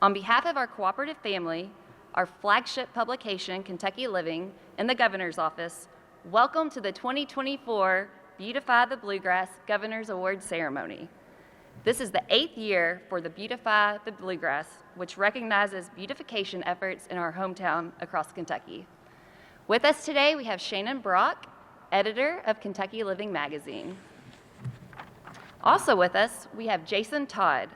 On behalf of our cooperative family, our flagship publication, Kentucky Living, and the Governor's Office, welcome to the 2024 Beautify the Bluegrass Governor's Award Ceremony. This is the 8th year for the Beautify the Bluegrass, which recognizes beautification efforts in our hometown across Kentucky. With us today, we have Shannon Brock, editor of Kentucky Living magazine. Also with us, we have Jason Todd,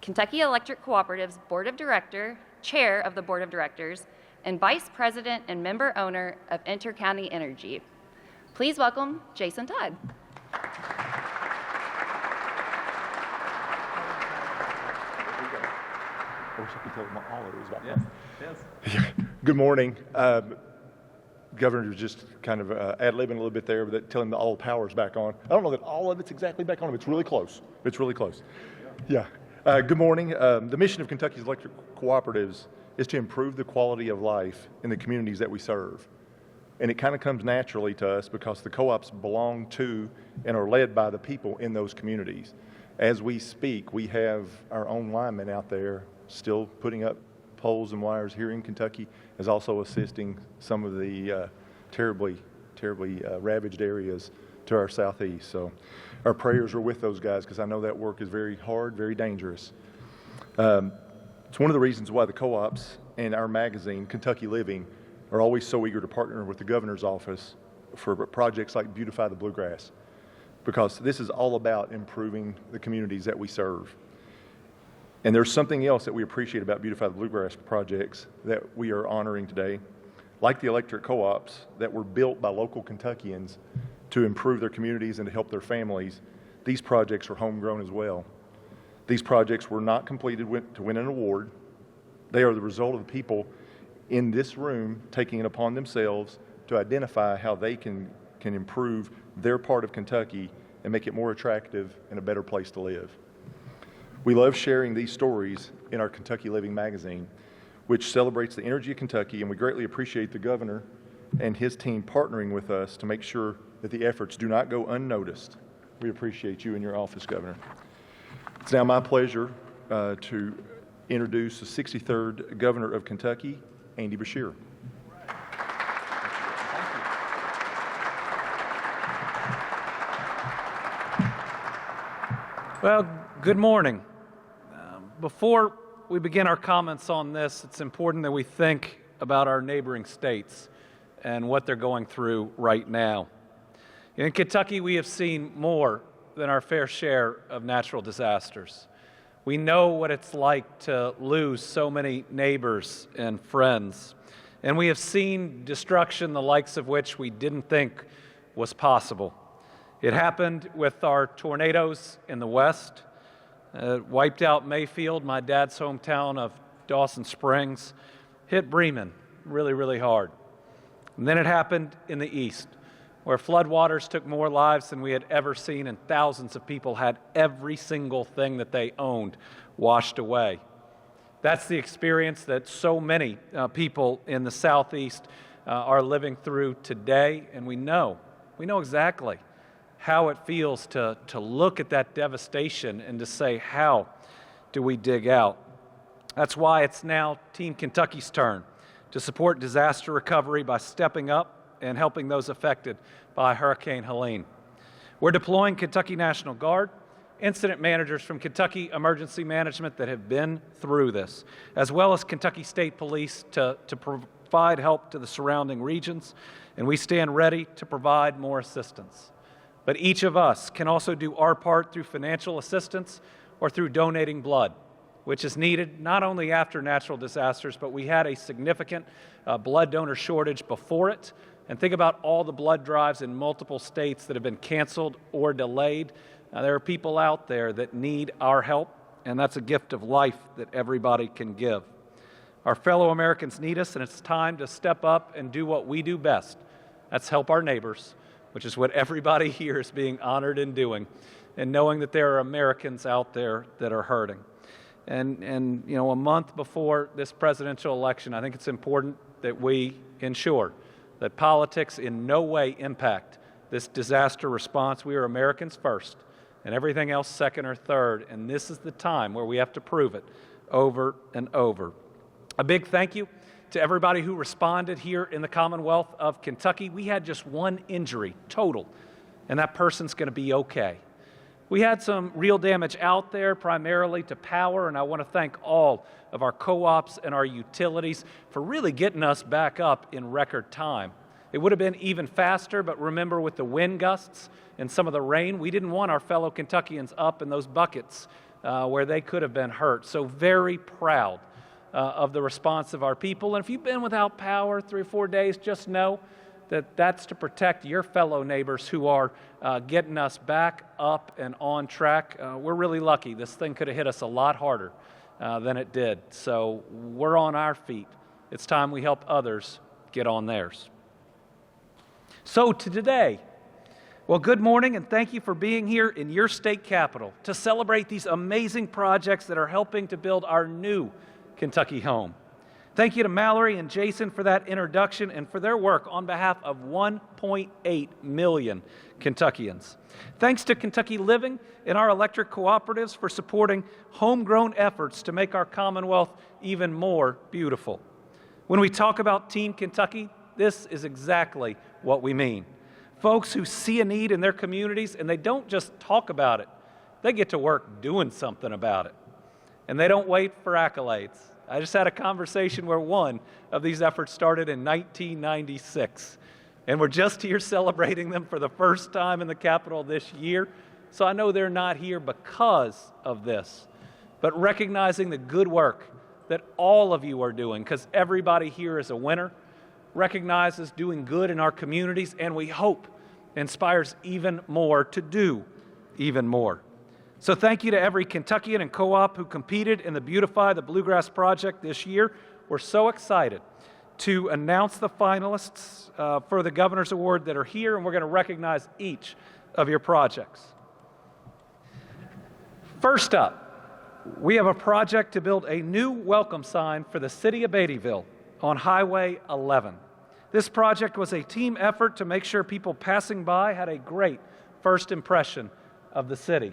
Kentucky Electric Cooperatives Board of Director, Chair of the Board of Directors, and Vice President and member owner of Intercounty Energy. Please welcome Jason Todd. I wish I could tell them all it was about. Yes. Good morning. Governor was just kind of ad-libbing a little bit there, but telling the all power's back on. I don't know that all of it's exactly back on, but it's really close. It's really close. Yeah. Good morning. The mission of Kentucky's Electric Cooperatives is to improve the quality of life in the communities that we serve. And it kind of comes naturally to us because the co-ops belong to and are led by the people in those communities. As we speak, we have our own linemen out there still putting up poles and wires here in Kentucky, as also assisting some of the terribly ravaged areas to our southeast. So our prayers are with those guys because I know that work is very hard, very dangerous. It's one of the reasons why the co-ops and our magazine, Kentucky Living, are always so eager to partner with the governor's office for projects like Beautify the Bluegrass, because this is all about improving the communities that we serve. And there's something else that we appreciate about Beautify the Bluegrass projects that we are honoring today, like the electric co-ops that were built by local Kentuckians to improve their communities and to help their families. These projects are homegrown as well. These projects were not completed to win an award. They are the result of the people in this room taking it upon themselves to identify how they can improve their part of Kentucky and make it more attractive and a better place to live. We love sharing these stories in our Kentucky Living magazine, which celebrates the energy of Kentucky, and we greatly appreciate the governor and his team partnering with us to make sure that the efforts do not go unnoticed. We appreciate you and your office, Governor. It's now my pleasure to introduce the 63rd Governor of Kentucky, Andy Beshear. Well, good morning. Before we begin our comments on this, it's important that we think about our neighboring states and what they're going through right now. In Kentucky, we have seen more than our fair share of natural disasters. We know what it's like to lose so many neighbors and friends, and we have seen destruction the likes of which we didn't think was possible. It happened with our tornadoes in the West. Wiped out Mayfield, my dad's hometown of Dawson Springs, hit Bremen really hard. And then it happened in the East, where floodwaters took more lives than we had ever seen, and thousands of people had every single thing that they owned washed away. That's the experience that so many people in the Southeast are living through today, and we know exactly how it feels to look at that devastation and to say, how do we dig out? That's why it's now Team Kentucky's turn to support disaster recovery by stepping up and helping those affected by Hurricane Helene. We're deploying Kentucky National Guard, incident managers from Kentucky Emergency Management that have been through this, as well as Kentucky State Police to provide help to the surrounding regions, and we stand ready to provide more assistance. But each of us can also do our part through financial assistance or through donating blood, which is needed not only after natural disasters, but we had a significant blood donor shortage before it. And think about all the blood drives in multiple states that have been canceled or delayed. There are people out there that need our help, and that's a gift of life that everybody can give. Our fellow Americans need us, and it's time to step up and do what we do best. That's help our neighbors, which is what everybody here is being honored in doing, and knowing that there are Americans out there that are hurting. And you know, a month before this presidential election, I think it's important that we ensure that politics in no way impact this disaster response. We are Americans first, and everything else second or third, and this is the time where we have to prove it over and over. A big thank you to everybody who responded here in the Commonwealth of Kentucky. We had just one injury total, and that person's going to be okay. We had some real damage out there, primarily to power, and I want to thank all of our co-ops and our utilities for really getting us back up in record time. It would have been even faster, but remember, with the wind gusts and some of the rain, we didn't want our fellow Kentuckians up in those buckets where they could have been hurt. So very proud of the response of our people. And if you've been without power 3 or 4 days, just know that that's to protect your fellow neighbors who are getting us back up and on track. We're really lucky. This thing could have hit us a lot harder than it did. So we're on our feet. It's time we help others get on theirs. So to today, well, good morning, and thank you for being here in your state capital to celebrate these amazing projects that are helping to build our new Kentucky home. Thank you to Mallory and Jason for that introduction and for their work on behalf of 1.8 million Kentuckians. Thanks to Kentucky Living and our electric cooperatives for supporting homegrown efforts to make our Commonwealth even more beautiful. When we talk about Team Kentucky, this is exactly what we mean. Folks who see a need in their communities and they don't just talk about it, they get to work doing something about it. And they don't wait for accolades. I just had a conversation where one of these efforts started in 1996, and we're just here celebrating them for the first time in the Capitol this year. So I know they're not here because of this, but recognizing the good work that all of you are doing, because everybody here is a winner, recognizes doing good in our communities, and we hope inspires even more to do even more. So thank you to every Kentuckian and co-op who competed in the Beautify the Bluegrass project this year. We're so excited to announce the finalists for the Governor's Award that are here, and we're going to recognize each of your projects. First up, we have a project to build a new welcome sign for the city of Beattyville on Highway 11. This project was a team effort to make sure people passing by had a great first impression of the city.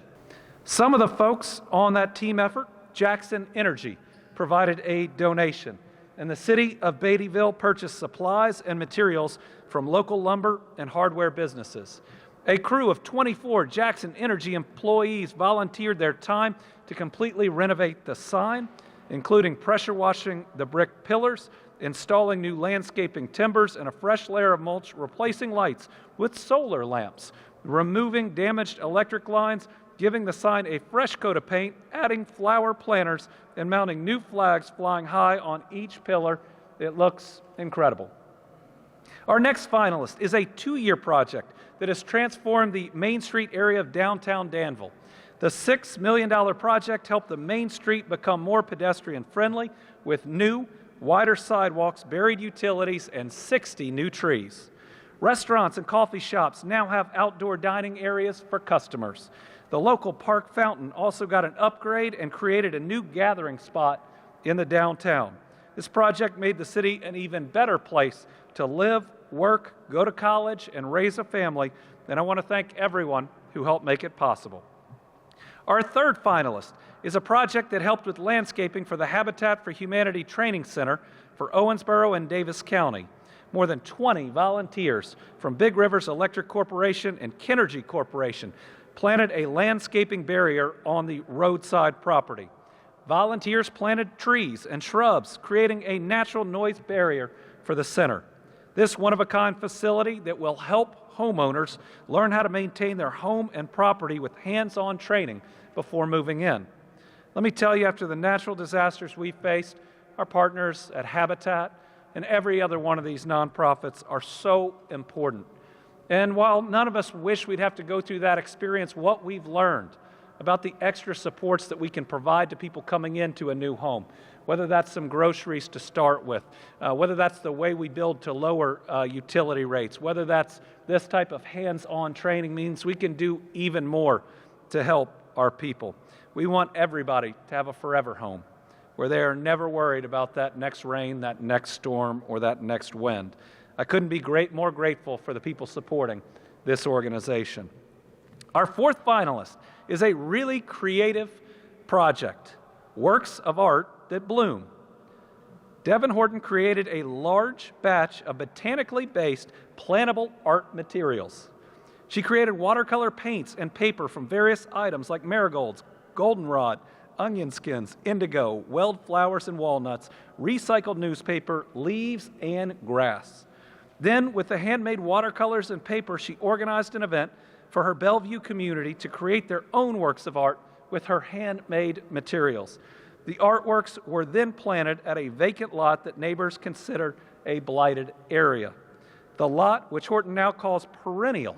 Some of the folks on that team effort, Jackson Energy, provided a donation, and the city of Beattyville purchased supplies and materials from local lumber and hardware businesses. A crew of 24 Jackson Energy employees volunteered their time to completely renovate the sign, including pressure washing the brick pillars, installing new landscaping timbers and a fresh layer of mulch, replacing lights with solar lamps, removing damaged electric lines, giving the sign a fresh coat of paint, adding flower planters, and mounting new flags flying high on each pillar. It looks incredible. Our next finalist is a 2-year project that has transformed the Main Street area of downtown Danville. The $6 million project helped the Main Street become more pedestrian-friendly with new, wider sidewalks, buried utilities, and 60 new trees. Restaurants and coffee shops now have outdoor dining areas for customers. The local park fountain also got an upgrade and created a new gathering spot in the downtown. This project made the city an even better place to live, work, go to college, and raise a family, and I want to thank everyone who helped make it possible. Our third finalist is a project that helped with landscaping for the Habitat for Humanity Training Center for Owensboro and Davis County. More than 20 volunteers from Big Rivers Electric Corporation and Kenergy Corporation planted a landscaping barrier on the roadside property. Volunteers planted trees and shrubs, creating a natural noise barrier for the center. This one-of-a-kind facility that will help homeowners learn how to maintain their home and property with hands-on training before moving in. Let me tell you, after the natural disasters we faced, our partners at Habitat and every other one of these nonprofits are so important. And while none of us wish we'd have to go through that experience, what we've learned about the extra supports that we can provide to people coming into a new home, whether that's some groceries to start with, whether that's the way we build to lower utility rates, whether that's this type of hands-on training, means we can do even more to help our people. We want everybody to have a forever home where they are never worried about that next rain, that next storm, or that next wind. I couldn't be more grateful for the people supporting this organization. Our fourth finalist is a really creative project works of art that bloom. Devin Horton created a large batch of botanically based plantable art materials. She created watercolor paints and paper from various items like marigolds, goldenrod, onion skins, indigo, weld flowers and walnuts, recycled newspaper, leaves, and grass. Then, with the handmade watercolors and paper, she organized an event for her Bellevue community to create their own works of art with her handmade materials. The artworks were then planted at a vacant lot that neighbors considered a blighted area. The lot, which Horton now calls perennial,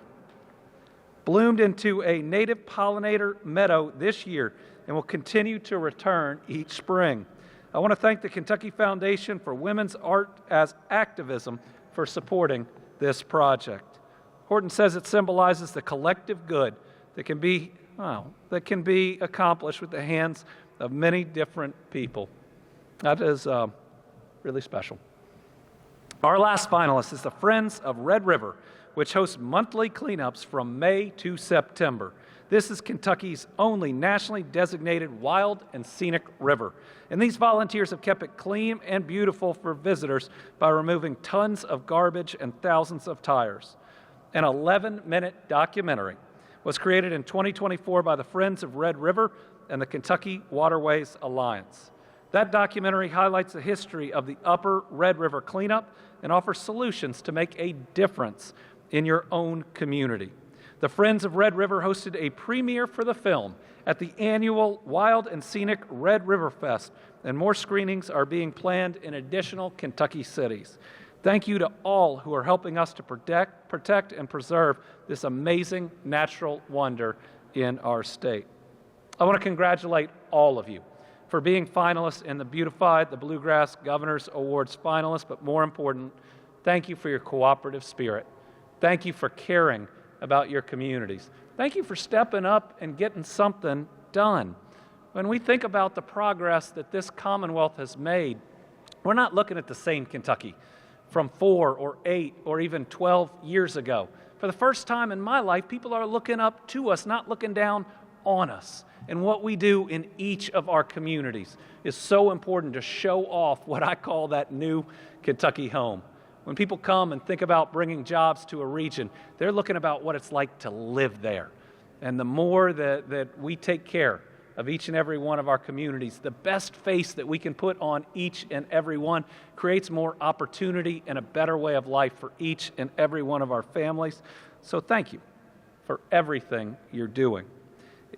bloomed into a native pollinator meadow this year and will continue to return each spring. I want to thank the Kentucky Foundation for Women's Art as Activism for supporting this project. Horton says it symbolizes the collective good that can be accomplished with the hands of many different people. That is really special. Our last finalist is the Friends of Red River, which hosts monthly cleanups from May to September. This is Kentucky's only nationally designated wild and scenic river. And these volunteers have kept it clean and beautiful for visitors by removing tons of garbage and thousands of tires. An 11-minute documentary was created in 2024 by the Friends of Red River and the Kentucky Waterways Alliance. That documentary highlights the history of the Upper Red River cleanup and offers solutions to make a difference in your own community. The Friends of Red River hosted a premiere for the film at the annual Wild and Scenic Red River Fest, and more screenings are being planned in additional Kentucky cities. Thank you to all who are helping us to protect and preserve this amazing natural wonder in our state. I want to congratulate all of you for being finalists in the Beautify the Bluegrass Governor's Awards finalists, but more important, thank you for your cooperative spirit. Thank you for caring about your communities. Thank you for stepping up and getting something done. When we think about the progress that this Commonwealth has made, we're not looking at the same Kentucky from 4 or 8 or even 12 years ago. For the first time in my life, people are looking up to us, not looking down on us. And what we do in each of our communities is so important to show off what I call that new Kentucky home. When people come and think about bringing jobs to a region, they're looking about what it's like to live there. And the more that we take care of each and every one of our communities, the best face that we can put on each and every one creates more opportunity and a better way of life for each and every one of our families. So thank you for everything you're doing.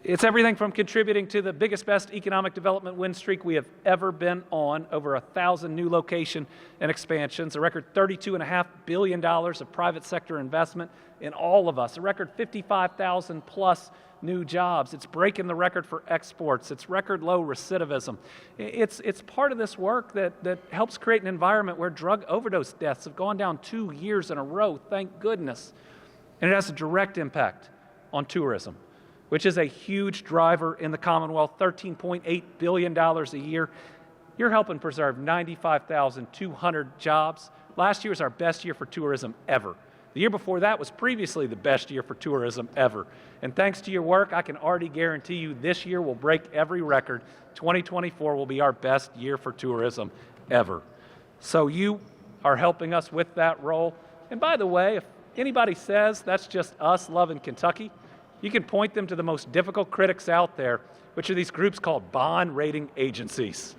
It's everything from contributing to the biggest, best economic development win streak we have ever been on, over 1,000 new location and expansions, a record $32.5 billion of private sector investment in all of us, a record 55,000 plus new jobs. It's breaking the record for exports. It's record low recidivism. It's part of this work that helps create an environment where drug overdose deaths have gone down 2 years in a row, thank goodness. And it has a direct impact on tourism, which is a huge driver in the Commonwealth, $13.8 billion a year. You're helping preserve 95,200 jobs. Last year was our best year for tourism ever. The year before that was previously the best year for tourism ever. And thanks to your work, I can already guarantee you this year will break every record. 2024 will be our best year for tourism ever. So you are helping us with that role. And by the way, if anybody says that's just us loving Kentucky, you can point them to the most difficult critics out there, which are these groups called bond rating agencies.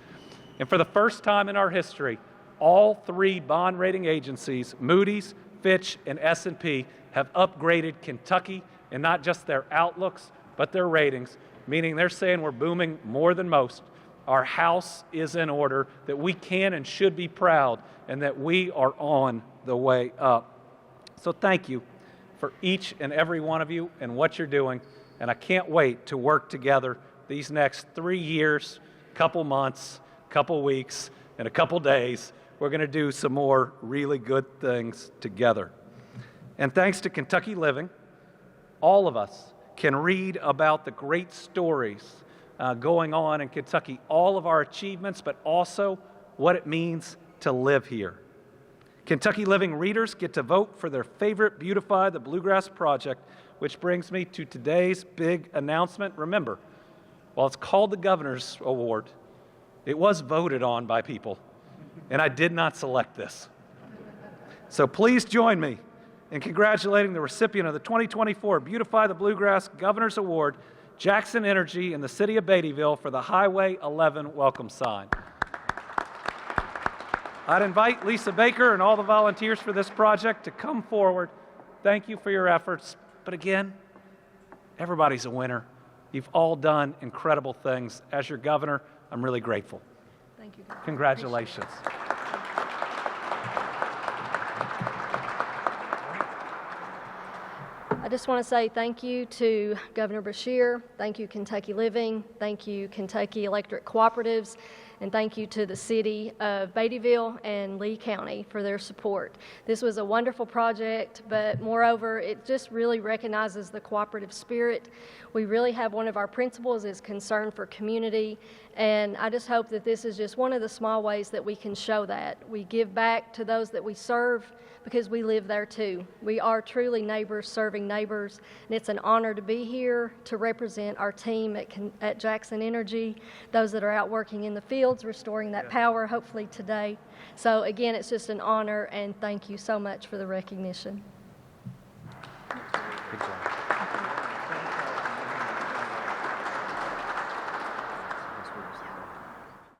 And for the first time in our history, all 3 bond rating agencies, Moody's, Fitch, and S&P, have upgraded Kentucky, and not just their outlooks, but their ratings, meaning they're saying we're booming more than most. Our house is in order, that we can and should be proud, and that we are on the way up. So thank you for each and every one of you and what you're doing, and I can't wait to work together these next 3 years, couple months, couple weeks, and a couple days. We're going to do some more really good things together. And thanks to Kentucky Living, all of us can read about the great stories going on in Kentucky, all of our achievements, but also what it means to live here. Kentucky Living readers get to vote for their favorite Beautify the Bluegrass project, which brings me to today's big announcement. Remember, while it's called the Governor's Award, It was voted on by people, and I did not select this. So please join me in congratulating the recipient of the 2024 Beautify the Bluegrass Governor's Award, Jackson Energy in the city of Beattyville, for the Highway 11 welcome sign. I'd invite Lisa Baker and all the volunteers for this project to come forward. Thank you for your efforts. But again, everybody's a winner. You've all done incredible things. As your governor, I'm really grateful. Thank you, Governor. Congratulations. I just want to say thank you to Governor Beshear, thank you Kentucky Living, thank you Kentucky Electric Cooperatives, and thank you to the city of Beattyville and Lee County for their support. This was a wonderful project, but moreover, it just really recognizes the cooperative spirit. We really have one of our principles is concern for community, and I just hope that this is just one of the small ways that we can show that. We give back to those that we serve, because we live there too. We are truly neighbors serving neighbors, and it's an honor to be here to represent our team at Jackson Energy, those that are out working in the fields, restoring that power, hopefully today. So again, it's just an honor, and thank you so much for the recognition. Good job.